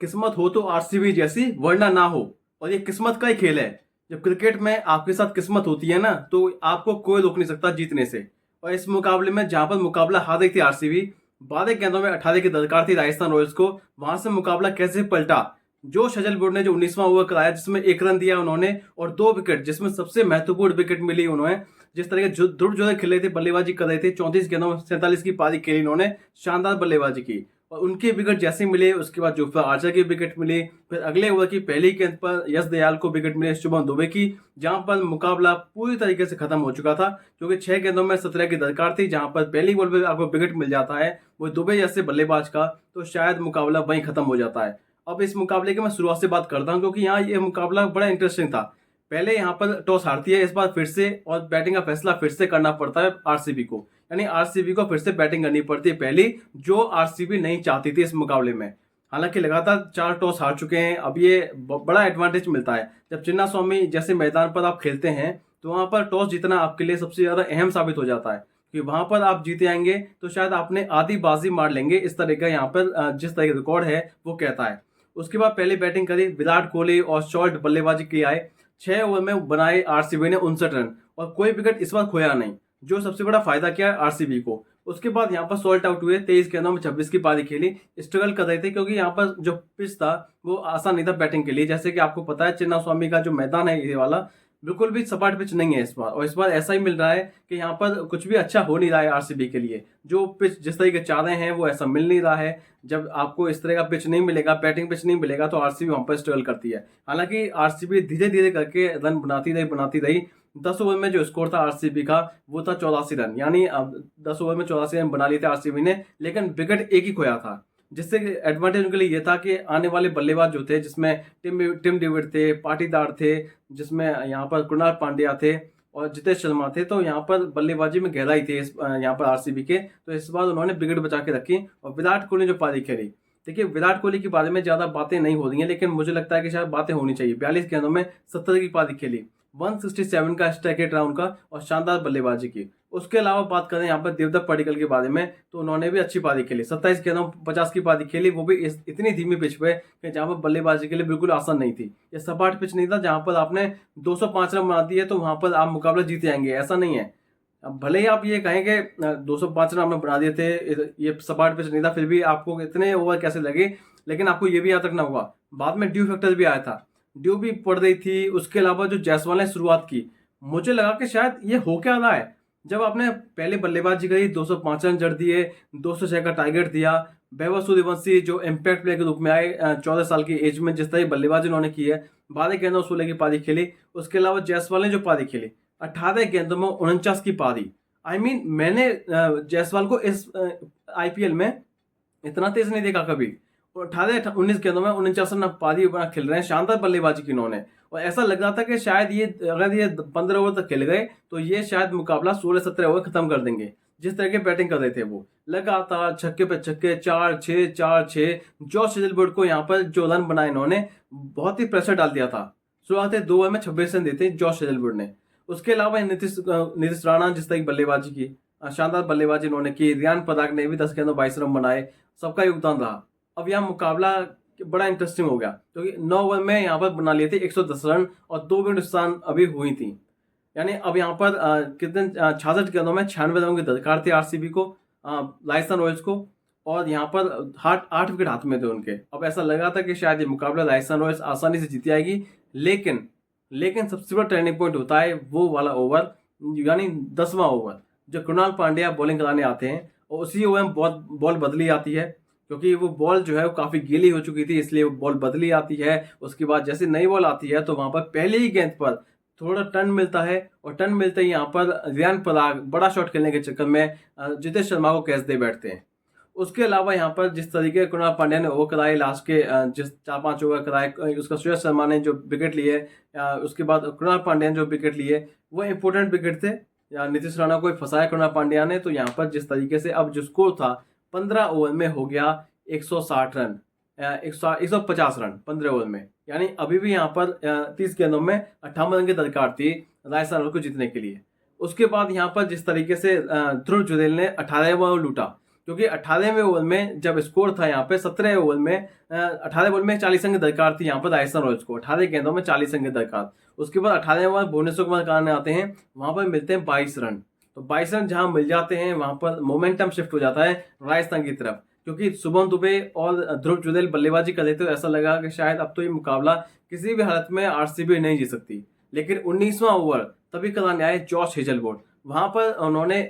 किस्मत हो तो आरसीबी जैसी, वरना ना हो। और ये किस्मत का ही खेल है। जब क्रिकेट में आपके साथ किस्मत होती है ना, तो आपको कोई रोक नहीं सकता जीतने से। और इस मुकाबले में जहां पर मुकाबला हार रही थी आरसीबी, 12 गेंदों में 18 की दरकार थी राजस्थान रॉयल्स को, वहां से मुकाबला कैसे पलटा। जो शजलपुर ने जो 19वां ओवर कराया, जिसमें 1 रन दिया उन्होंने और 2 विकेट, जिसमें सबसे महत्वपूर्ण विकेट मिली उन्होंने। जिस तरह के ध्रुव जोधे खेल रहे थे, बल्लेबाजी कर रहे थे, 34 गेंदों में 47 की पारी खेली उन्होंने, शानदार बल्लेबाजी की। और उनके विकेट जैसे मिले, उसके बाद जोफ्रा आर्चर की विकेट मिली। फिर अगले ओवर की पहली गेंद पर यश दयाल को विकेट मिले शुभम दुबे की, जहां पर मुकाबला पूरी तरीके से खत्म हो चुका था, क्योंकि 6 गेंदों में 17 की दरकार थी। जहां पर पहली बॉल पर आपको विकेट मिल जाता है वो दुबे जैसे बल्लेबाज का, तो शायद मुकाबला वहीं खत्म हो जाता है। अब इस मुकाबले की मैं शुरुआत से बात करता हूं, क्योंकि यहाँ ये मुकाबला बड़ा इंटरेस्टिंग था। पहले यहाँ पर टॉस हारती है इस बार फिर से, और बैटिंग का फैसला फिर से करना पड़ता है आरसीबी को। यानी आरसीबी को फिर से बैटिंग करनी पड़ती है पहली, जो आरसीबी नहीं चाहती थी इस मुकाबले में। हालांकि लगातार 4 टॉस हार चुके हैं, अब ये बड़ा एडवांटेज मिलता है। जब चिन्ना स्वामी जैसे मैदान पर आप खेलते हैं, तो वहां पर टॉस जीतना आपके लिए सबसे ज्यादा अहम साबित हो जाता है कि वहां पर आप जीते आएंगे तो शायद आपने आधी बाजी मार लेंगे। इस तरह का यहाँ पर जिस तरह का रिकॉर्ड है वो कहता है। उसके बाद पहली बैटिंग करी विराट कोहली और शॉर्ट बल्लेबाजी की आए। 6 ओवर में बनाए आरसीबी ने 59 रन, और कोई विकेट इस बार खोया नहीं, जो सबसे बड़ा फायदा किया है आरसीबी को। उसके बाद यहाँ पर सॉल्ट आउट हुए, 23 गेंदों में 26 की पारी खेली। स्ट्रगल कर रहे थे, क्योंकि यहाँ पर जो पिच था वो आसान नहीं था बैटिंग के लिए। जैसे कि आपको पता है, चिन्ना स्वामी का जो मैदान है ये वाला, बिल्कुल भी सपाट पिच नहीं है इस बार। और इस बार ऐसा ही मिल रहा है कि यहाँ पर कुछ भी अच्छा हो नहीं रहा है आरसीबी के लिए। जो पिच जिस तरीके चाह रहे हैं वो ऐसा मिल नहीं रहा है। जब आपको इस तरह का पिच नहीं मिलेगा, बैटिंग पिच नहीं मिलेगा, तो आरसीबी वहां पर स्ट्रगल करती है। हालांकि आरसीबी धीरे धीरे करके रन बनाती रही। 10 ओवर में जो स्कोर था आरसीबी का वो था 84 रन। यानी अब 10 ओवर में 84 रन बना लिए थे आरसीबी ने, लेकिन विकेट एक ही खोया था। जिससे एडवांटेज उनके लिए ये था कि आने वाले बल्लेबाज जो थे, जिसमें टिम डेविड थे, पाटीदार थे, जिसमें यहाँ पर कृणाल पांड्या थे और जितेश शर्मा थे, तो यहाँ पर बल्लेबाजी में गहराई थी यहाँ पर आरसीबी के। तो इस बार उन्होंने विकेट बचा के रखी। और विराट कोहली ने जो पारी खेली, देखिए विराट कोहली के बारे में ज्यादा बातें नहीं हो रही हैं, लेकिन मुझे लगता है कि शायद बातें होनी चाहिए। 42 गेंदों में 70 की पारी खेली, 167 का स्ट्राइक रेट रहा उनका, और शानदार बल्लेबाजी की। उसके अलावा बात करें यहाँ पर देवदत्त पडिक्कल के बारे में, तो उन्होंने भी अच्छी पारी खेली। 27 गेंदों में 50 की पारी खेली, वो भी इतनी धीमी पिच पे कि जहाँ पर बल्लेबाजी के लिए बिल्कुल आसान नहीं थी। ये सपाट पिच नहीं था जहां पर आपने 205 रन बना दिए तो वहां पर आप मुकाबला जीते जाएंगे, ऐसा नहीं है। अब भले ही आप ये कहें कि 205 रन आपने बना दिए थे, ये सपाट पिच नहीं था, फिर भी आपको इतने ओवर कैसे लगे। लेकिन आपको ये भी याद रखना होगा, बाद में ड्यू फैक्टर भी आया था, ड्यू भी पड़ रही थी। उसके अलावा जो जायसवाल ने शुरुआत की, मुझे लगा कि शायद ये हो क्या रहा है। जब आपने पहले बल्लेबाजी करी, 205 रन जड़ दिए, 206 का टारगेट दिया। वैभव सूर्यवंशी जो इम्पैक्ट प्लेयर के रूप में आए 14 साल की एज में, जिस तरह बल्लेबाजी उन्होंने की है, 12 गेंदों 16 की पारी खेली। उसके अलावा जायसवाल ने जो पारी खेली, 18 गेंदों में 49 की पारी। मैंने जायसवाल को इस आईपीएल में इतना तेज नहीं देखा कभी। 18-19 गेंदों में 49 रन पारी बना खेल रहे हैं, शानदार बल्लेबाजी की इन्होंने। और ऐसा लग रहा था कि शायद ये अगर ये 15 ओवर तक खेल गए तो ये शायद मुकाबला 16-17 ओवर खत्म कर देंगे। जिस तरह के बैटिंग कर रहे थे वो, लगातार छक्के पे छक्के, 4-6 4-6। जॉश हेजलवुड को यहाँ पर जो रन बनाए इन्होंने, बहुत ही प्रेशर डाल दिया था। शुरुआती 2 ओवर में 26 रन देते जॉश हेजलवुड ने। उसके अलावा नीतीश राणा जिस तरह की बल्लेबाजी की, शानदार बल्लेबाजी इन्होंने की। रियान पराग ने भी 10 गेंदों 22 रन बनाए, सबका योगदान रहा। अब यहाँ मुकाबला बड़ा इंटरेस्टिंग हो गया, क्योंकि 9 ओवर में यहाँ पर बना लिए थे 110 रन, और 2 विकेट नुकसान अभी हुई थी। यानी अब यहाँ पर कितने 66 गेंदों में 96 रनों की दरकार थी आरसीबी को, राजस्थान रॉयल्स को। और यहाँ पर 8 विकेट हाथ में थे उनके। अब ऐसा लगा था कि शायद ये मुकाबला राजस्थान रॉयल्स आसानी से जीती आएगी, लेकिन सबसे बड़ा टर्निंग पॉइंट होता है वो वाला ओवर, यानी 10वां ओवर, जो कृणाल पांड्या बॉलिंग कराने आते हैं। और उसी ओवर में बॉल बदली आती है, क्योंकि वो बॉल जो है वो काफी गीली हो चुकी थी, इसलिए वो बॉल बदली आती है। उसके बाद जैसे नई बॉल आती है तो वहां पर पहले ही गेंद पर थोड़ा टर्न मिलता है, और टर्न मिलते ही यहाँ पर रियान पराग बड़ा शॉट खेलने के चक्कर में जितेश शर्मा को कैच दे बैठते हैं। उसके अलावा यहाँ पर जिस तरीके कृणाल पांड्या ने ओवर कराए लास्ट के जिस 4-5 ओवर कराए, उसका सुयश शर्मा ने जो विकेट लिए, उसके बाद कृणाल पांड्या ने जो विकेट लिए, वो इंपॉर्टेंट विकेट थे। नीतीश राणा को फंसाया कृणाल पांड्या ने। तो यहाँ पर जिस तरीके से अब जो स्कोर था 15 ओवर में हो गया 160 रन, 150 रन 15 ओवर में। यानी अभी भी यहाँ पर 30 गेंदों में 58 रन की दरकार थी राजस्थान रॉयल्स को जीतने के लिए। उसके बाद यहाँ पर जिस तरीके से ध्रुव जुरेल ने 18वां ओवर लूटा, क्योंकि 18वें ओवर में जब स्कोर था यहाँ पे 17 ओवर में 18 बॉल में 40 रन की दरकार थी यहाँ पर राजस्थान रॉयल्स को, 18 गेंदों में 40 रन की दरकार। उसके बाद 18वें ओवर भुवनेश्वर कुमार करने आते हैं, वहां पर मिलते हैं 22 रन। तो 22 रन जहां मिल जाते हैं वहां पर मोमेंटम शिफ्ट हो जाता है राजस्थान की तरफ, क्योंकि शुभम दुबे और ध्रुव जुरैल बल्लेबाजी कर रहे थे। तो ऐसा लगा कि शायद अब तो ये मुकाबला किसी भी हालत में आरसीबी नहीं जीत सकती। लेकिन 19वां ओवर तभी कराने आए जॉश हेजलवुड, वहां पर उन्होंने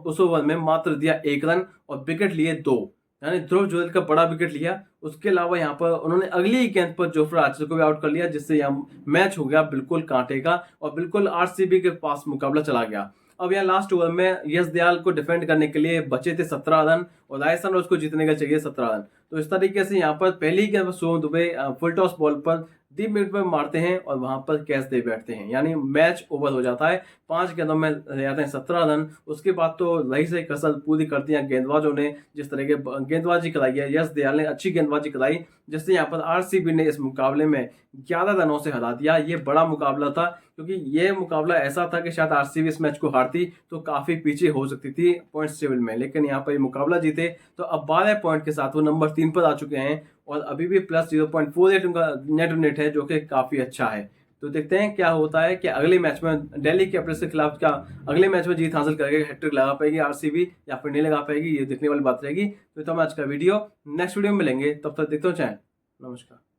उस ओवर में मात्र दिया 1 रन और विकेट लिए 2, यानी ध्रुव जुरैल का बड़ा विकेट लिया। उसके अलावा यहाँ पर उन्होंने अगली ही गेंद पर जोफ्रा आर्चर को भी आउट कर लिया, जिससे यहाँ मैच हो गया बिल्कुल कांटे का और बिल्कुल आरसीबी के पास मुकाबला चला गया। अब यहाँ लास्ट ओवर में यश दयाल को डिफेंड करने के लिए बचे थे 17 रन और राजस्थान रॉयल्स को जीतने का चाहिए 17 रन। तो इस तरीके से यहाँ पर पहली गेंद पर Shubham Dubey full toss ball पर डीप मिड पर मारते हैं और वहां पर कैच दे बैठते हैं, यानी मैच ओवर हो जाता है। 5 गेंदों में रह जाते हैं 17 रन। उसके बाद तो रही से कसर पूरी कर दी गेंदबाजों ने, जिस तरह के गेंदबाजी कराई है, यश दयाल ने अच्छी गेंदबाजी कराई, जिससे यहाँ पर आरसीबी ने इस मुकाबले में 11 रनों से हरा दिया। ये बड़ा मुकाबला था, क्योंकि ये मुकाबला ऐसा था कि शायद आरसीबी इस मैच को हारती तो काफी पीछे हो सकती थी पॉइंट्स टेबल में, लेकिन यहाँ पर ये मुकाबला जीते तो अब 12 पॉइंट के साथ वो नंबर 3 पर आ चुके हैं और अभी भी प्लस 0.48 उनका नेट है, जो कि काफी अच्छा है। तो देखते हैं क्या होता है कि अगले मैच में दिल्ली कैपिटल्स के खिलाफ क्या अगले मैच में जीत हासिल करके हैट्रिक लगा पाएगी आरसीबी या फिर नहीं लगा पाएगी, ये देखने वाली बात रहेगी। तो आज का वीडियो, नेक्स्ट वीडियो में मिलेंगे, तब तक देखते हो चैनल। नमस्कार।